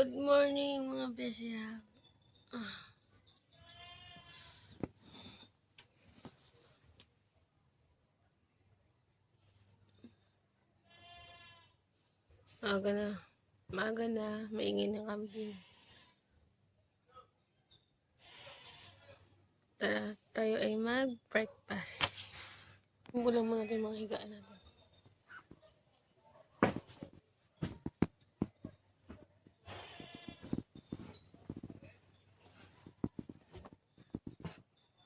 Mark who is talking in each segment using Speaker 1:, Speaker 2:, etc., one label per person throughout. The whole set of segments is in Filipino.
Speaker 1: Good morning mga besya. Maaga na. Maaga na. Maingay ng kambing. Tara, tayo ay mag-breakfast. Kulang muna natin mga higaan natin.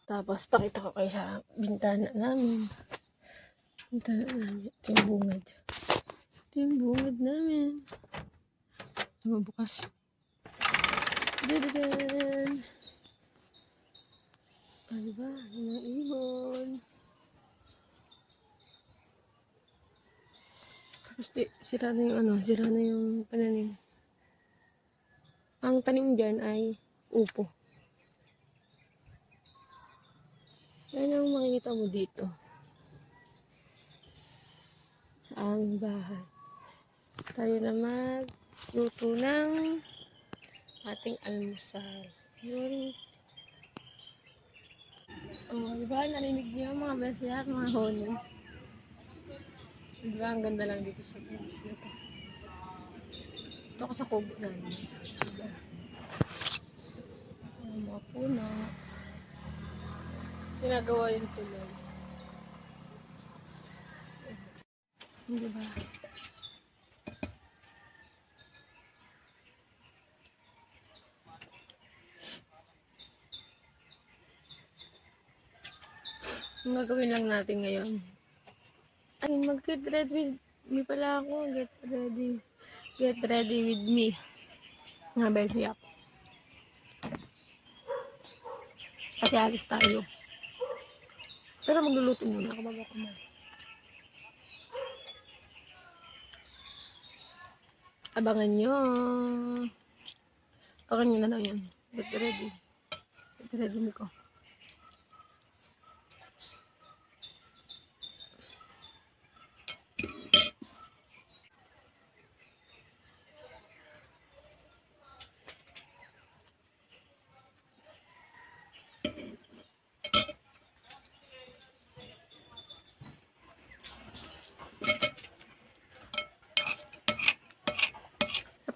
Speaker 1: Tapos, pakita ko kayo sa bintana namin. Bintana namin. Ito yung bungad. Ito yung bungad namin. Mabukas. Dadadan! Ano ba? Mga ibon. Tapos, sira na yung sira na yung pananim. Ang tanim dyan ay upo. Yan ang makikita mo dito. Sa aming bahay. Tayo na magluto ng ating almusal. Yun. Diba? Narinig niyo mga besya at mga honin. Diba? Ang ganda lang dito sa place na to. Ito ako sa kubo namin. Diba? Mga puno. Sinagawa yung tuloy. Diba? Ang gagawin lang natin ngayon ay mag-get ready with me pala ako. Get ready. Get ready with me. Mga besya. Kasi alis tayo. Pero magluluto muna ako bago kumain. Abangan nyo. Abangan nyo na lang yan. Get ready. Get ready mo ko.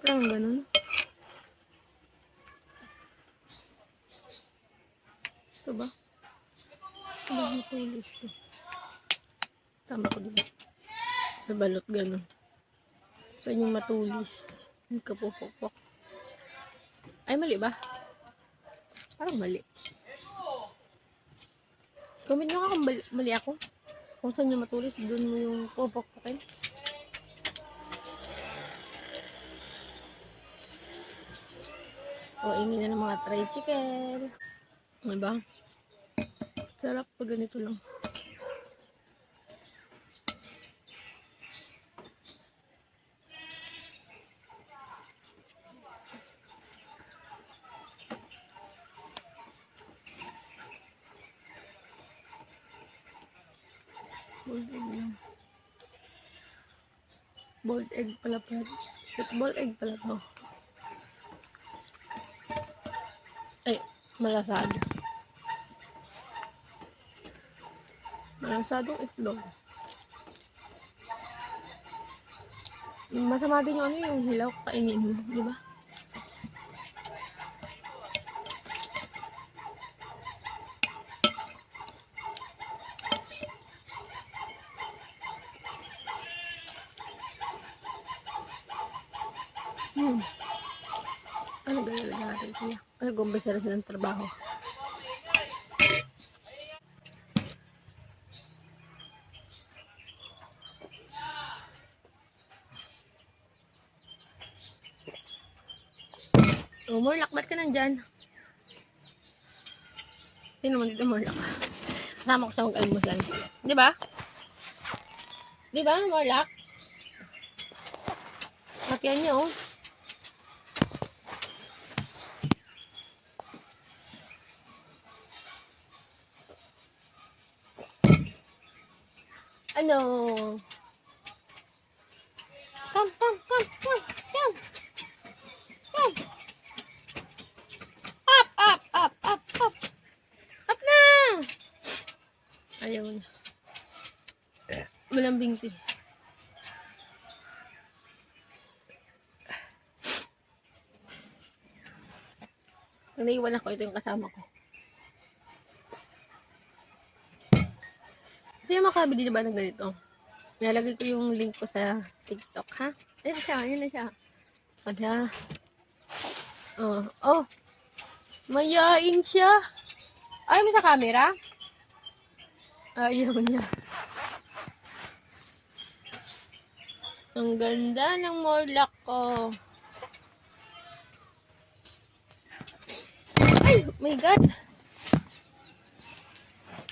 Speaker 1: Sarap lang ganun. Ito ba? Ito ba yung tulis ko? Tama ko din. Sa balot ganun. Sa inyong matulis. Yung kapupukpok. Ay, mali ba? Parang mali. Comment nyo ka kung mali ako. Kung saan yung matulis, doon mo yung pupukpokin. O, ingin na ng mga tricycle. Diba? Sarap pag ganito lang. Boiled egg lang. Boiled egg pala pala. Boiled egg pala to. Ay, malasado. Malasadong itlog. Masama din yung yung hilaw kainin mo, di ba? Ano gano'n natin siya? Ay, gumbasa na sila ng trabaho. Oh, Morlak, ba't ka nandyan? Sino mo dito, Morlak? Kasama ko sa mag-almusal. Di ba? Di ba, Morlak? Matiyan niyo, oh. Ano? Come, come, come, come, come. Up, up, up, up, up. Up na! Ayaw na. Malambing to. Nung naiwan ako, ito yung kasama ko. Kasi makabili na ba ng ganito? Nalagay ko yung link ko sa TikTok, ha? Ayun na siya, ayun na siya. Ada. Oh, oh. Mayain siya. Ayaw mo sa camera? Ayaw niya. Ang ganda ng morlock ko. Ay, oh my God.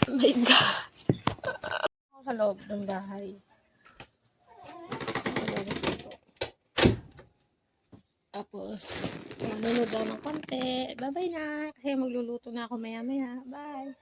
Speaker 1: Oh my God. Ako sa loob ng bahay. Tapos, nanonood ako ng konti. Bye-bye na. Kasi magluluto na ako maya-maya. Bye.